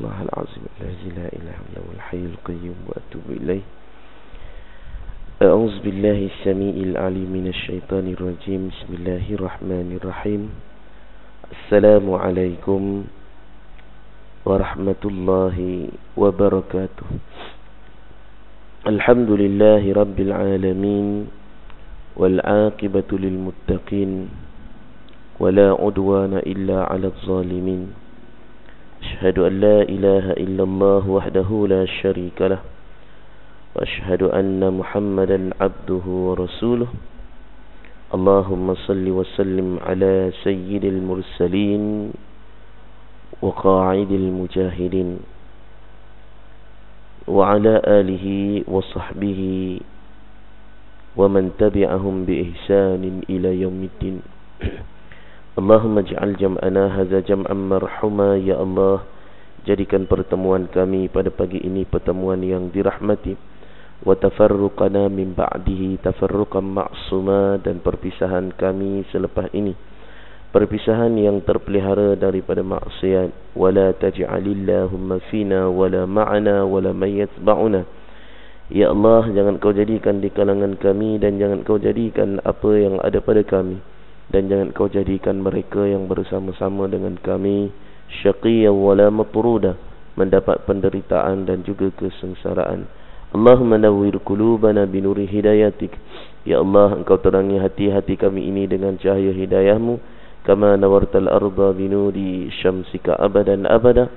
Astaghfirullahal azim allazi la ilaha illa huwal hayyul qayyum wa atubu ilaih. A'udzu billahi as-sami'il 'alim minasy syaithanir rajim. Bismillahirrahmanirrahim. Assalamu alaikum warahmatullahi wabarakatuh. Alhamdulillahi rabbil alamin wal 'aqibatu lil muttaqin wala 'udwana illa 'alal zalimin. Asyhadu an la ilaha illallah wahdahu la syarika lah wa asyhadu anna Muhammadan abduhu wa rasuluh. Allahumma salli wa sallim ala sayyidil mursalin wa qa'idil mujahidin wa ala alihi wa sahbihi wa man tabi'ahum bi ihsanin ila yaumiddin. Allahumma ij'al jam'ana hadza jam'an marhuma. Ya Allah, jadikan pertemuan kami pada pagi ini pertemuan yang dirahmati, wa tafarruqana min ba'dihi tafarruqan ma'suma, dan perpisahan kami selepas ini perpisahan yang terpelihara daripada maksiat. Wala taj'alillahumma fina wala ma'ana wala man yatba'una. Ya Allah, jangan kau jadikan di kalangan kami dan jangan kau jadikan apa yang ada pada kami, dan jangan kau jadikan mereka yang bersama-sama dengan kami syaqiyya wala matruda, mendapat penderitaan dan juga kesengsaraan. Allahumma nawwir qulubana binuri hidayatik. Ya Allah, engkau terangi hati-hati kami ini dengan cahaya hidayahmu. Kama nawartal arda binuri syamsika abadan abada,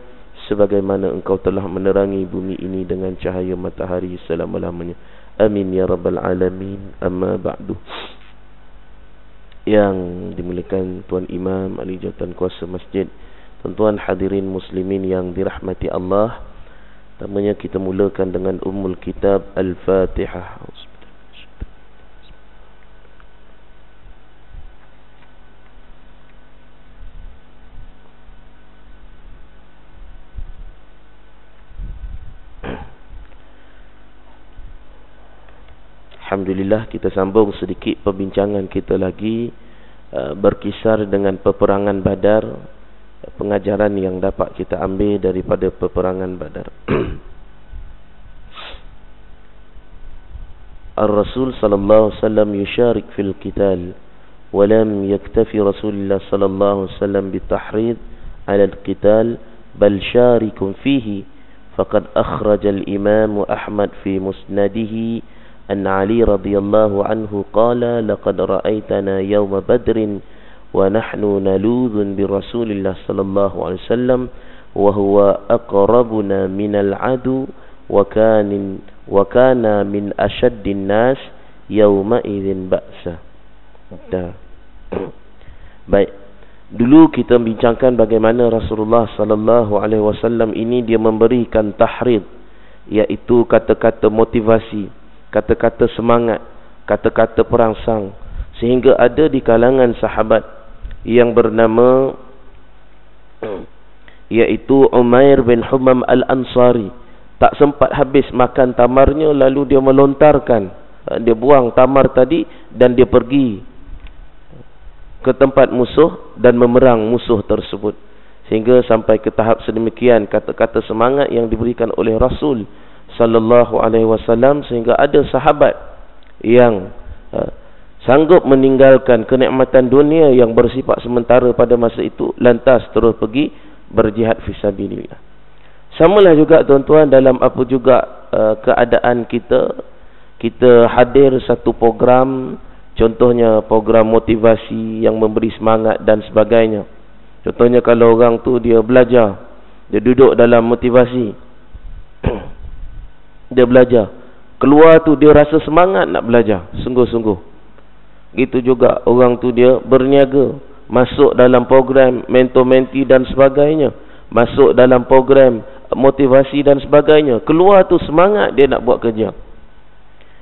sebagaimana engkau telah menerangi bumi ini dengan cahaya matahari selama-lamanya. Amin ya rabbal alamin. Amma ba'du. Yang dimuliakan Tuan Imam ahli jawatan kuasa masjid, tuan-tuan hadirin muslimin yang dirahmati Allah, pertamanya kita mulakan dengan Ummul Kitab Al-Fatihah. Alhamdulillah, kita sambung sedikit perbincangan kita lagi berkisar dengan peperangan Badar, pengajaran yang dapat kita ambil daripada peperangan Badar. Ar-Rasul sallallahu alaihi wasallam yusharik fil qital wa lam yaktafi Rasulullah sallallahu alaihi wasallam bitahrid ala al-qital bal syarikum fihi, faqad akhraja al-Imam Ahmad fi musnadihi أن علي رضي الله عنه قال لقد رأيتنا يوم بدر ونحن نلوذ برسول الله صلى الله عليه وسلم وهو أقربنا من العدو وكان من أشد الناس يومئذ بأسا. Baik, dulu kita bincangkan bagaimana Rasulullah sallallahu alaihi wasallam ini dia memberikan tahrid, iaitu kata-kata motivasi, kata-kata semangat, kata-kata perangsang, sehingga ada di kalangan sahabat yang bernama iaitu Umair bin Humam Al-Ansari, tak sempat habis makan tamarnya lalu dia melontarkan, dia buang tamar tadi dan dia pergi ke tempat musuh dan memerang musuh tersebut, sehingga sampai ke tahap sedemikian kata-kata semangat yang diberikan oleh Rasul sallallahu alaihi wasallam, sehingga ada sahabat yang sanggup meninggalkan kenikmatan dunia yang bersifat sementara pada masa itu, lantas terus pergi berjihad fisabilillah. Samalah juga tuan-tuan dalam apa juga keadaan kita hadir satu program, contohnya program motivasi yang memberi semangat dan sebagainya. Contohnya kalau orang tu dia belajar, dia duduk dalam motivasi, dia belajar, keluar tu dia rasa semangat nak belajar sungguh-sungguh. Gitu juga orang tu dia berniaga, masuk dalam program mentor-menti dan sebagainya, masuk dalam program motivasi dan sebagainya, keluar tu semangat dia nak buat kerja.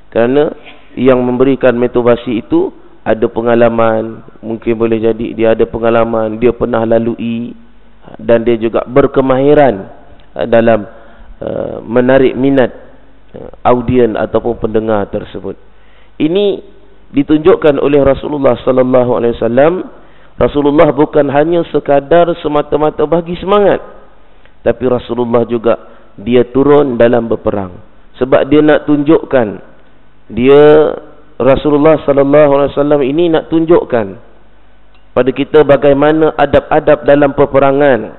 Kerana yang memberikan motivasi itu ada pengalaman, mungkin boleh jadi dia ada pengalaman, dia pernah lalui, dan dia juga berkemahiran dalam menarik minat audien ataupun pendengar tersebut. Ini ditunjukkan oleh Rasulullah sallallahu alaihi wasallam. Rasulullah bukan hanya sekadar semata-mata bagi semangat, Tapi Rasulullah juga dia turun dalam berperang. Sebab dia nak tunjukkan, Rasulullah SAW ini nak tunjukkan pada kita bagaimana adab-adab dalam peperangan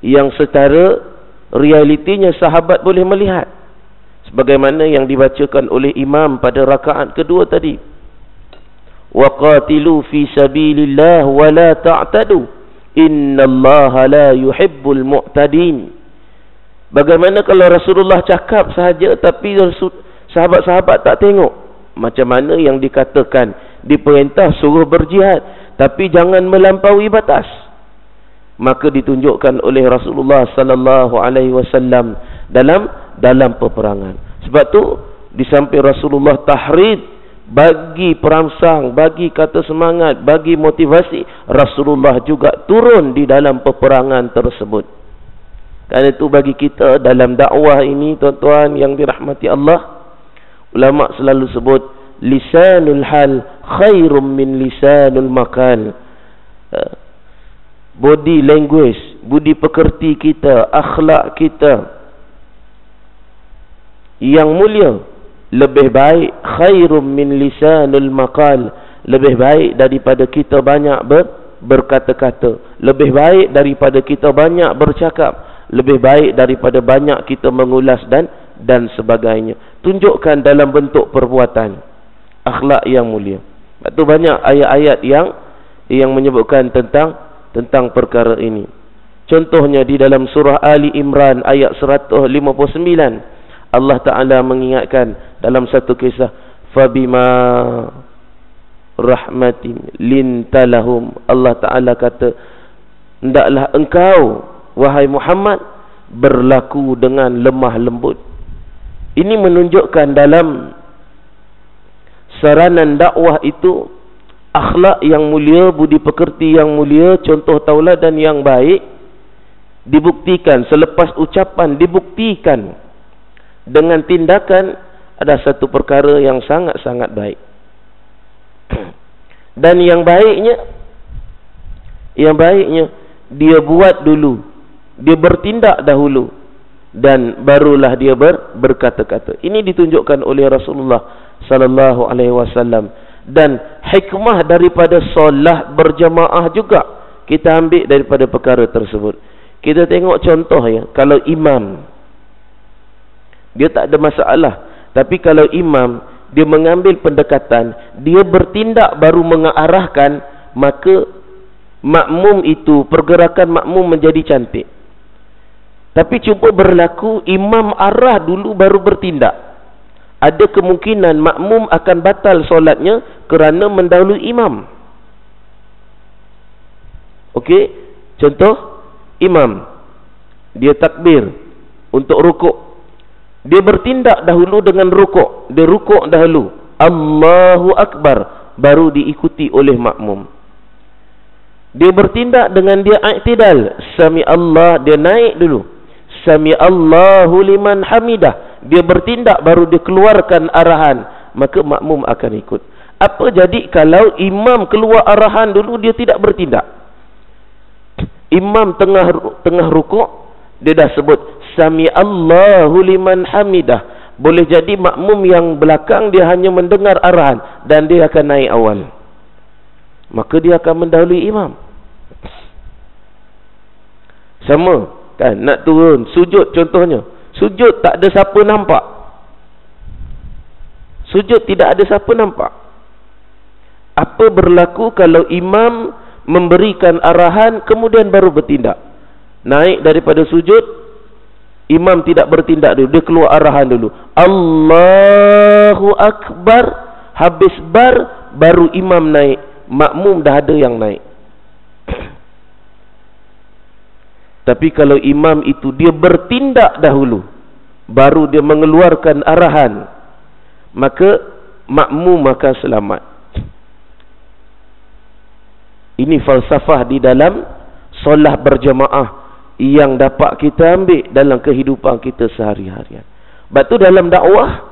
yang secara realitinya sahabat boleh melihat. Sebagaimana yang dibacakan oleh imam pada rakaat kedua tadi. Wa qatilu fi sabilillah wa la ta'tadu innallaha la yuhibbul mu'tadin. Bagaimana kalau Rasulullah cakap sahaja tapi sahabat-sahabat tak tengok? Macam mana yang dikatakan diperintah suruh berjihad tapi jangan melampaui batas. Maka ditunjukkan oleh Rasulullah sallallahu alaihi wasallam dalam peperangan. Sebab tu di samping Rasulullah tahrid, bagi perangsang, bagi kata semangat, bagi motivasi, Rasulullah juga turun di dalam peperangan tersebut. Kerana itu bagi kita dalam dakwah ini, tuan-tuan yang dirahmati Allah, ulama selalu sebut lisanul hal khairum min lisanul makal. Body language, budi pekerti kita, akhlak kita yang mulia lebih baik, khairum min lisanul maqal, lebih baik daripada kita banyak berkata-kata, lebih baik daripada kita banyak bercakap, lebih baik daripada banyak kita mengulas dan sebagainya. Tunjukkan dalam bentuk perbuatan akhlak yang mulia. Itu banyak ayat-ayat yang menyebutkan tentang perkara ini. Contohnya di dalam surah Ali Imran ayat 159, Allah Ta'ala mengingatkan dalam satu kisah, fabima rahmatin lintalahum. Allah Ta'ala kata, hendaklah engkau wahai Muhammad berlaku dengan lemah lembut. Ini menunjukkan dalam saranan dakwah itu akhlak yang mulia, budi pekerti yang mulia, contoh tauladan yang baik dibuktikan. Selepas ucapan dibuktikan dengan tindakan, ada satu perkara yang sangat-sangat baik. Dan yang baiknya dia buat dulu, dia bertindak dahulu, dan barulah dia berkata-kata. Ini ditunjukkan oleh Rasulullah sallallahu alaihi wasallam. Dan hikmah daripada solat berjamaah juga kita ambil daripada perkara tersebut. Kita tengok contoh ya, kalau imam dia tak ada masalah, tapi kalau imam dia mengambil pendekatan, dia bertindak baru mengarahkan, maka makmum itu, pergerakan makmum menjadi cantik. Tapi cuba berlaku imam arah dulu baru bertindak, ada kemungkinan makmum akan batal solatnya kerana mendahului imam. Okey, contoh imam dia takbir untuk rukuk, dia bertindak dahulu dengan rukuk, dia rukuk dahulu, Allahu Akbar, baru diikuti oleh makmum. Dia bertindak dengan dia i'tidal, Sami Allah, dia naik dulu, Sami Allahu liman hamidah, dia bertindak baru dia keluarkan arahan, maka makmum akan ikut. Apa jadi kalau imam keluar arahan dulu, dia tidak bertindak? Imam tengah rukuk, dia dah sebut Sami Allahu liman hamidah. Boleh jadi makmum yang belakang dia hanya mendengar arahan dan dia akan naik awal, maka dia akan mendahului imam. Sama kan, nak turun sujud contohnya, sujud tak ada siapa nampak, sujud tidak ada siapa nampak. Apa berlaku kalau imam memberikan arahan kemudian baru bertindak? Naik daripada sujud, imam tidak bertindak dulu, dia keluar arahan dulu, Allahu Akbar, habis baru imam naik, makmum dah ada yang naik. Tapi kalau imam itu dia bertindak dahulu baru dia mengeluarkan arahan, maka makmum akan selamat. Ini falsafah di dalam solat berjamaah yang dapat kita ambil dalam kehidupan kita sehari-harian. Sebab tu dalam dakwah,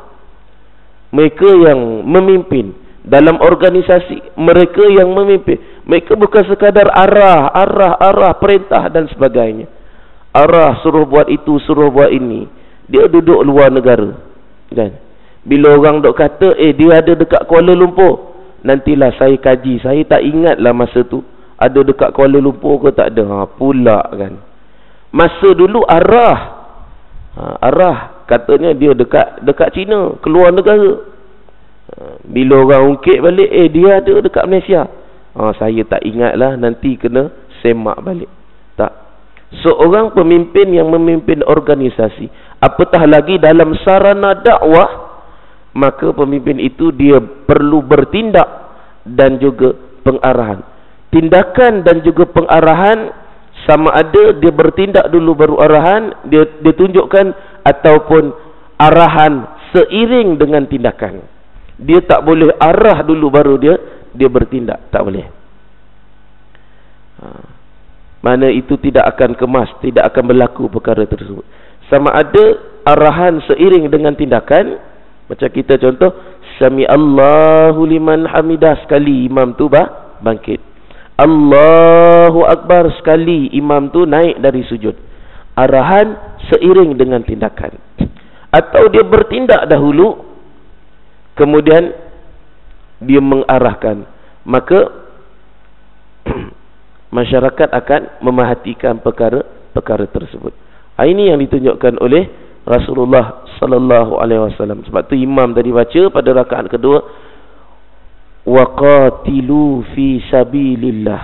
mereka yang memimpin dalam organisasi, mereka yang memimpin, mereka bukan sekadar arah perintah dan sebagainya. arah suruh buat itu, suruh buat ini. Dia duduk luar negara, kan? Bila orang dok kata, dia ada dekat Kuala Lumpur, nantilah saya kaji. Saya tak ingatlah masa tu ada dekat Kuala Lumpur ke tak ada. Pula kan. Masa dulu arah katanya dia dekat China, keluar negara. Bila orang ungkit balik, dia ada dekat Malaysia. Saya tak ingatlah, nanti kena semak balik. Tak. Seorang pemimpin yang memimpin organisasi, apatah lagi dalam sarana dakwah, maka pemimpin itu dia perlu bertindak dan juga pengarahan. Tindakan dan juga pengarahan, sama ada dia bertindak dulu baru arahan, dia tunjukkan, ataupun arahan seiring dengan tindakan. Dia tak boleh arah dulu baru dia bertindak, tak boleh. Mana itu tidak akan kemas, tidak akan berlaku perkara tersebut. Sama ada arahan seiring dengan tindakan, macam kita contoh, Sami Allahu liman hamidah, sekali imam tu bangkit. Allahu Akbar, sekali imam tu naik dari sujud. Arahan seiring dengan tindakan. Atau dia bertindak dahulu, kemudian dia mengarahkan, maka masyarakat akan memerhatikan perkara tersebut. Ini yang ditunjukkan oleh Rasulullah sallallahu alaihi wasallam. Sebab tu imam tadi baca pada rakaat kedua, waqatilu fi sabilillah,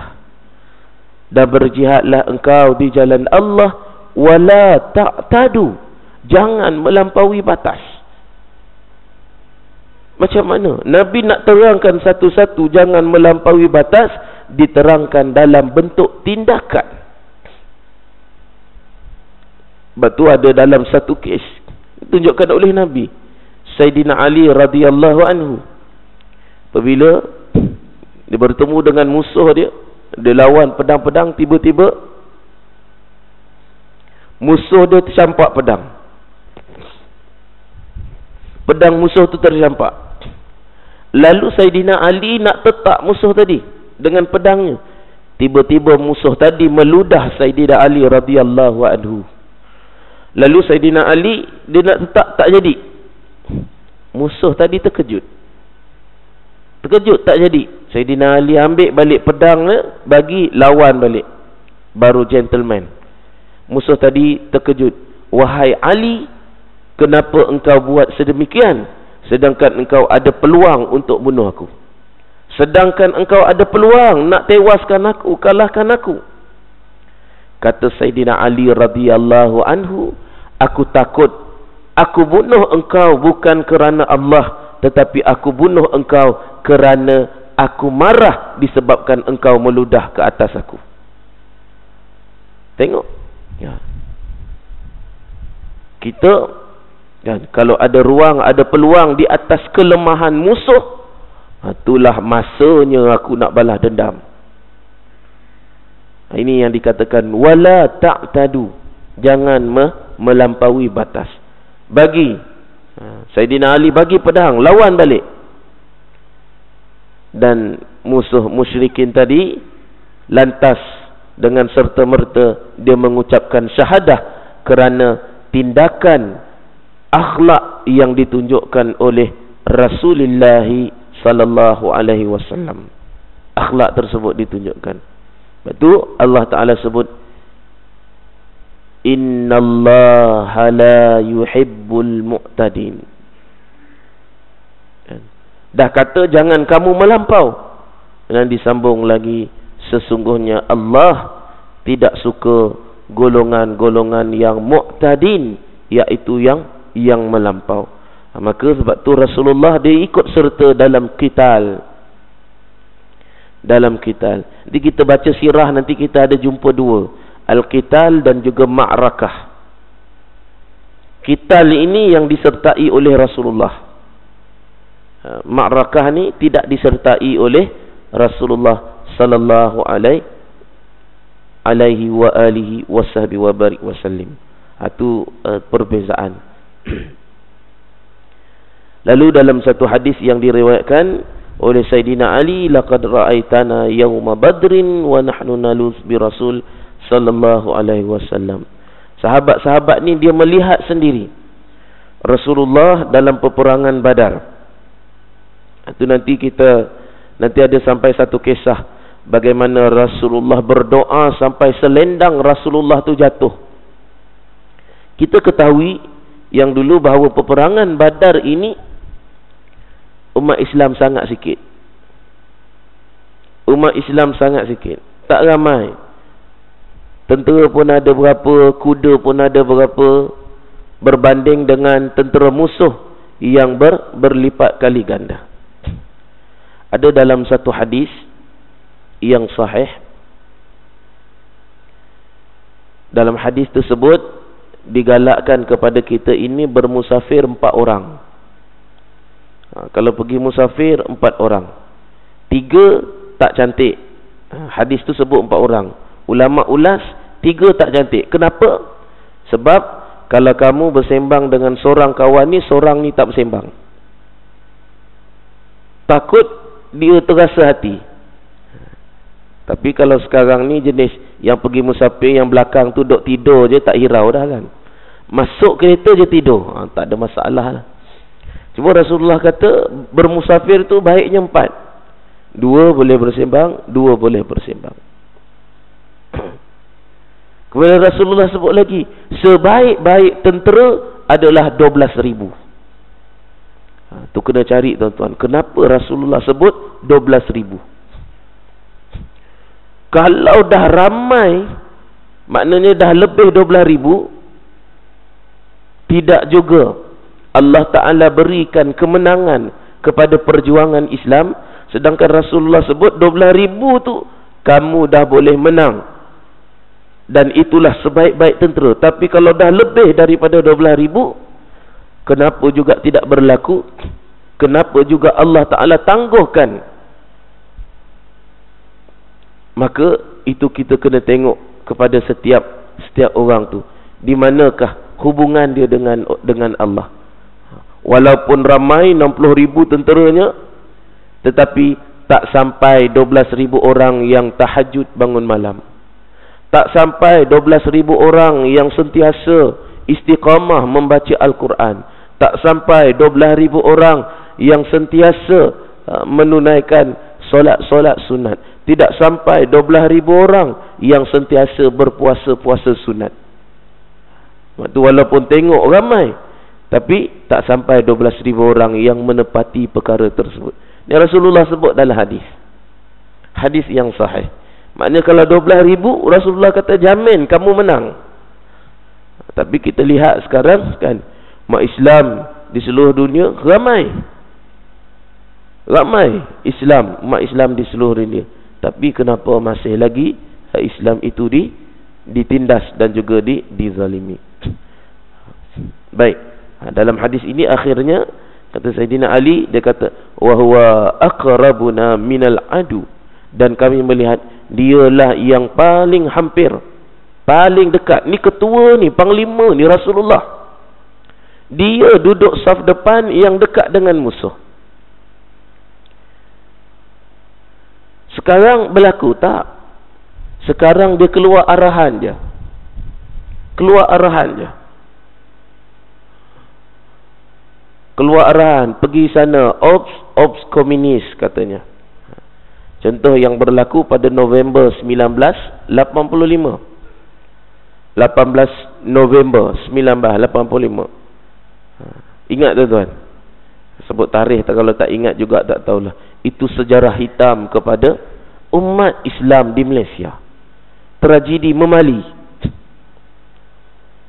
dan berjihadlah engkau di jalan Allah, wala ta'tadu, jangan melampaui batas. Macam mana Nabi nak terangkan satu-satu jangan melampaui batas, diterangkan dalam bentuk tindakan. Sebab tu ada dalam satu kes ditunjukkan oleh Nabi, Sayyidina Ali radhiyallahu anhu, apabila dia bertemu dengan musuh dia lawan pedang-pedang, tiba-tiba musuh dia tercampak pedang musuh tu tercampak. Lalu Sayyidina Ali nak tetak musuh tadi dengan pedangnya. Tiba-tiba musuh tadi meludah Sayyidina Ali radhiyallahu anhu. Lalu Sayyidina Ali dia nak tetak, tak jadi. Musuh tadi terkejut, tak jadi. Sayyidina Ali ambil balik pedangnya, bagi lawan balik, baru gentleman. Musuh tadi terkejut, wahai Ali, kenapa engkau buat sedemikian, sedangkan engkau ada peluang untuk bunuh aku? Sedangkan engkau ada peluang nak tewaskan aku, kalahkan aku. Kata Sayyidina Ali radhiyallahu anhu, aku takut aku bunuh engkau bukan kerana Allah, tetapi aku bunuh engkau kerana aku marah disebabkan engkau meludah ke atas aku. Tengok ya. Kita kan, kalau ada ruang, ada peluang di atas kelemahan musuh, itulah masanya aku nak balas dendam. Ini yang dikatakan wala ta'tadu, jangan melampaui batas. Bagi Sayyidina Ali bagi pedang, lawan balik. Dan musuh musyrikin tadi lantas dengan serta-merta dia mengucapkan syahadah kerana tindakan akhlak yang ditunjukkan oleh Rasulullah sallallahu alaihi wasallam. Akhlak tersebut ditunjukkan. Sebab tu Allah Ta'ala sebut, innallaha la yuhibbul mu'tadin. Dah kata jangan kamu melampau, dan disambung lagi, sesungguhnya Allah tidak suka golongan-golongan yang mu'tadin, iaitu yang melampau. Maka sebab tu Rasulullah dia ikut serta dalam qital. Nanti kita baca sirah, nanti kita ada jumpa dua, al-qital dan juga ma'rakah. Qital ini yang disertai oleh Rasulullah. Ma'rakah ni tidak disertai oleh Rasulullah sallallahu alaihi wa alihi wasahbi wa barik wasallim. Itu perbezaan. Lalu dalam satu hadis yang diriwayatkan oleh Sayyidina Ali, laqad ra'aitana yawma badrin wa nahnu naluz bi Rasul sallallahu alaihi wasallam. Sahabat-sahabat ni dia melihat sendiri Rasulullah dalam peperangan Badar. Itu nanti ada sampai satu kisah bagaimana Rasulullah berdoa sampai selendang Rasulullah tu jatuh. Kita ketahui yang dulu bahawa peperangan Badar ini umat Islam sangat sikit. Umat Islam sangat sikit, tak ramai. Tentera pun ada berapa, kuda pun ada berapa, berbanding dengan tentera musuh yang berlipat kali ganda. Ada dalam satu hadis yang sahih, dalam hadis tersebut digalakkan kepada kita ini bermusafir 4 orang. Kalau pergi musafir 4 orang, 3 tak cantik. Hadis tu sebut 4 orang. Ulama ulas 3 tak cantik. Kenapa? Sebab kalau kamu bersembang dengan seorang kawan ni, seorang ni tak bersembang, takut dia terasa hati. Tapi kalau sekarang ni jenis yang pergi musafir, yang belakang tu duk tidur je, tak hirau dah kan. Masuk kereta je tidur, tak ada masalah lah. Cuma Rasulullah kata bermusafir tu baiknya 4. 2 boleh bersembang, 2 boleh bersembang. Kemudian Rasulullah sebut lagi, sebaik-baik tentera adalah 12,000. Tu kena cari tuan-tuan, kenapa Rasulullah sebut 12,000? Kalau dah ramai, maknanya dah lebih 12,000, tidak juga Allah Ta'ala berikan kemenangan kepada perjuangan Islam. Sedangkan Rasulullah sebut 12,000 tu kamu dah boleh menang, dan itulah sebaik-baik tentera. Tapi kalau dah lebih daripada 12,000, kenapa juga tidak berlaku? Kenapa juga Allah Ta'ala tangguhkan? Maka itu kita kena tengok kepada setiap orang tu, di manakah hubungan dia dengan Allah. Walaupun ramai 60,000 tenteranya, tetapi tak sampai 12,000 orang yang tahajud bangun malam. Tak sampai 12,000 orang yang sentiasa istiqamah membaca Al-Quran. Tak sampai 12,000 orang yang sentiasa menunaikan solat-solat sunat. Tidak sampai 12,000 orang yang sentiasa berpuasa-puasa sunat. Waktu walaupun tengok ramai, tapi tak sampai 12,000 orang yang menepati perkara tersebut. Ini Rasulullah sebut dalam hadis. Hadis yang sahih. Maknanya kalau 12,000, Rasulullah kata jamin kamu menang. Tapi kita lihat sekarang kan, umat Islam di seluruh dunia ramai. Ramai Islam, umat Islam di seluruh dunia. Tapi kenapa masih lagi Islam itu ditindas dan juga dizalimi? Baik. Dalam hadis ini akhirnya kata Sayyidina Ali, dia kata wa huwa aqrabuna minal adu, dan kami melihat dialah yang paling hampir, paling dekat. Ni ketua ni, panglima ni Rasulullah. Dia duduk saf depan yang dekat dengan musuh. Sekarang berlaku tak? Sekarang dia keluar arahan je. Keluar arahan je. Keluar arahan, pergi sana, ops komunis katanya. Contoh yang berlaku pada November 1985. 18 November 1985. Ingat tuan-tuan? Sebut tarikh, kalau tak ingat juga tak tahulah. Itu sejarah hitam kepada umat Islam di Malaysia. Tragedi memali.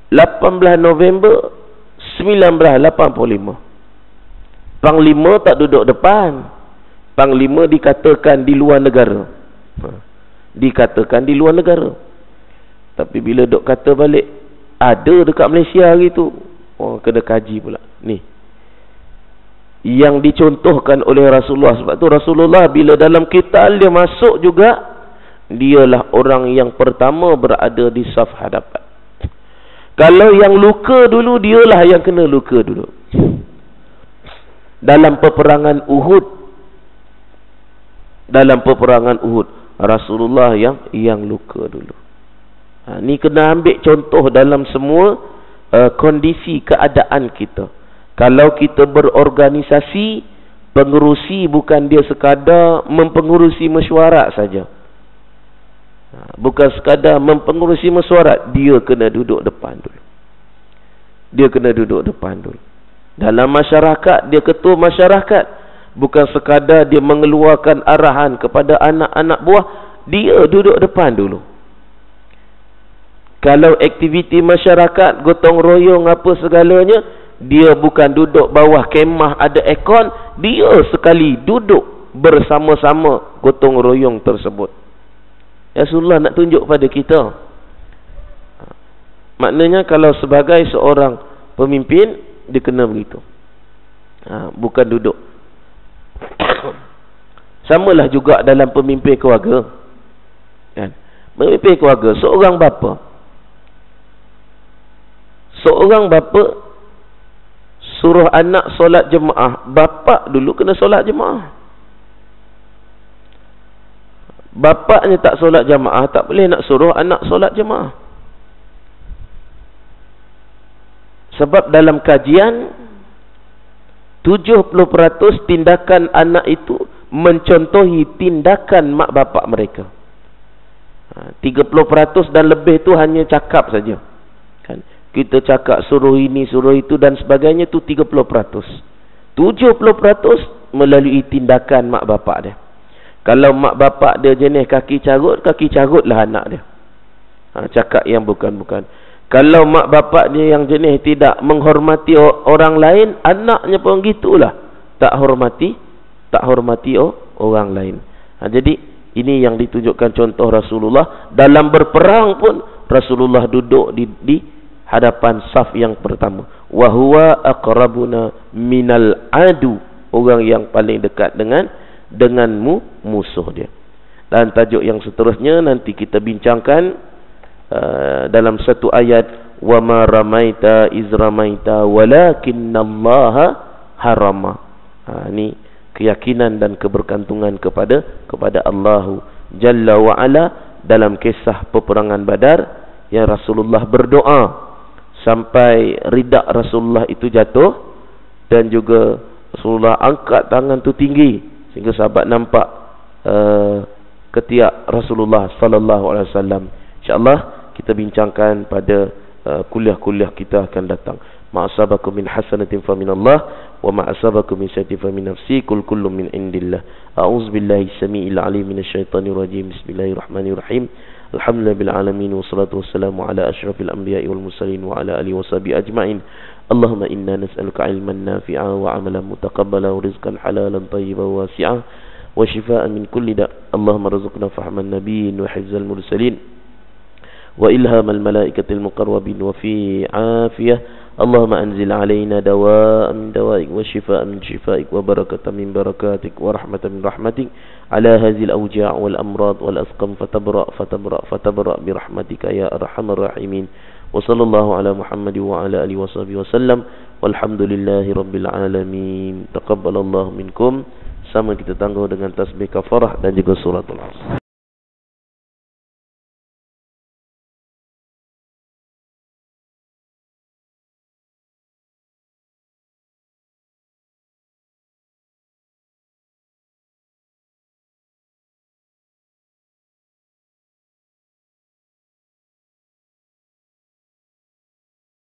18 November 1985. Panglima tak duduk depan. Panglima dikatakan di luar negara. Dikatakan di luar negara. Tapi bila duk kata balik, ada dekat Malaysia hari tu, oh, kena kaji pula. Ni yang dicontohkan oleh Rasulullah. Sebab tu Rasulullah bila dalam qital dia masuk juga, dialah orang yang pertama berada di saf hadapan. Kalau yang luka dulu, dialah yang kena luka dulu. Dalam peperangan Uhud, dalam peperangan Uhud, Rasulullah yang luka dulu. Ni kena ambil contoh dalam semua kondisi keadaan kita. Kalau kita berorganisasi, pengerusi bukan dia sekadar mempengurusi mesyuarat saja. Bukan sekadar mempengurusi mesyuarat, dia kena duduk depan dulu. Dia kena duduk depan dulu. Dalam masyarakat, dia ketua masyarakat. Bukan sekadar dia mengeluarkan arahan kepada anak-anak buah, dia duduk depan dulu. Kalau aktiviti masyarakat, gotong royong apa segalanya, dia bukan duduk bawah kemah ada aircon, dia sekali duduk bersama-sama gotong royong tersebut. Rasulullah nak tunjuk pada kita. Maknanya kalau sebagai seorang pemimpin, dia kena begitu. Bukan duduk. Samalah juga dalam pemimpin keluarga. Kan? Pemimpin keluarga, seorang bapa. Seorang bapa suruh anak solat jemaah, bapa dulu kena solat jemaah. Bapaknya tak solat jemaah, tak boleh nak suruh anak solat jemaah. Sebab dalam kajian 70% tindakan anak itu mencontohi tindakan mak bapak mereka. 30% dan lebih tu hanya cakap saja. Kan? Kita cakap suruh ini, suruh itu dan sebagainya, tu 30%. 70% melalui tindakan mak bapak dia. Kalau mak bapak dia jenis kaki carutlah anak dia. Cakap yang bukan-bukan. Kalau mak bapak dia yang jenis tidak menghormati orang lain, anaknya pun gitulah. Tak hormati orang lain. Jadi ini yang ditunjukkan contoh Rasulullah. Dalam berperang pun Rasulullah duduk di hadapan saf yang pertama. Wa huwa aqrabuna minal adu, orang yang paling dekat denganmu, musuh dia. Dan tajuk yang seterusnya nanti kita bincangkan dalam satu ayat, wa ma ramaita iz ramaita walakinnallaha harama. Ini keyakinan dan kebergantungan kepada Allah Jalla wa Ala dalam kisah peperangan Badar, yang Rasulullah berdoa sampai ridak Rasulullah itu jatuh, dan juga Rasulullah angkat tangan tu tinggi sehingga sahabat nampak ketiak Rasulullah sallallahu alaihi wasallam. Insyaallah kita bincangkan pada kuliah-kuliah kita akan datang. Ma'asabakum min hasanatin fa minallah wa ma'asabakum min sayyi'atin fa min nafsi, kullu min indillah. A'udzubillahi samii'il 'aliim minasyaitonir rajim. Bismillahirrahmanirrahim. Alhamdulillahil alamin wassalatu wassalamu ala asyrafil anbiya'i wal mursalin wa ala alihi washabihi ajma'in. Allahumma inna nas'aluka 'ilman nafi'a wa 'amalan mutaqabbala wa rizqan halalan thayyiban wasi'a wa shifaa'an min kulli da'. Allahumma rzuqna fahman nabiyyin wa hifzal mursalin wa ilhamal malaikatil muqarrabin wa fi 'afiyah. Allahumma anzil 'alaina dawa'an min dawa'ik wa shifaa'an min shifaa'ik wa barakatan min barakatik wa rahmatan min rahmatik ala hadhil awja' wal amrad wal asqam fatabra' bi rahmatika ya arhamar rahimin. Wa sallallahu ala Muhammad wa ala alihi washabihi wasallam walhamdulillahi rabbil alamin. Taqabbalallahu minkum. Sama kita tangguh dengan tasbih kafarah dan juga suratul Asr.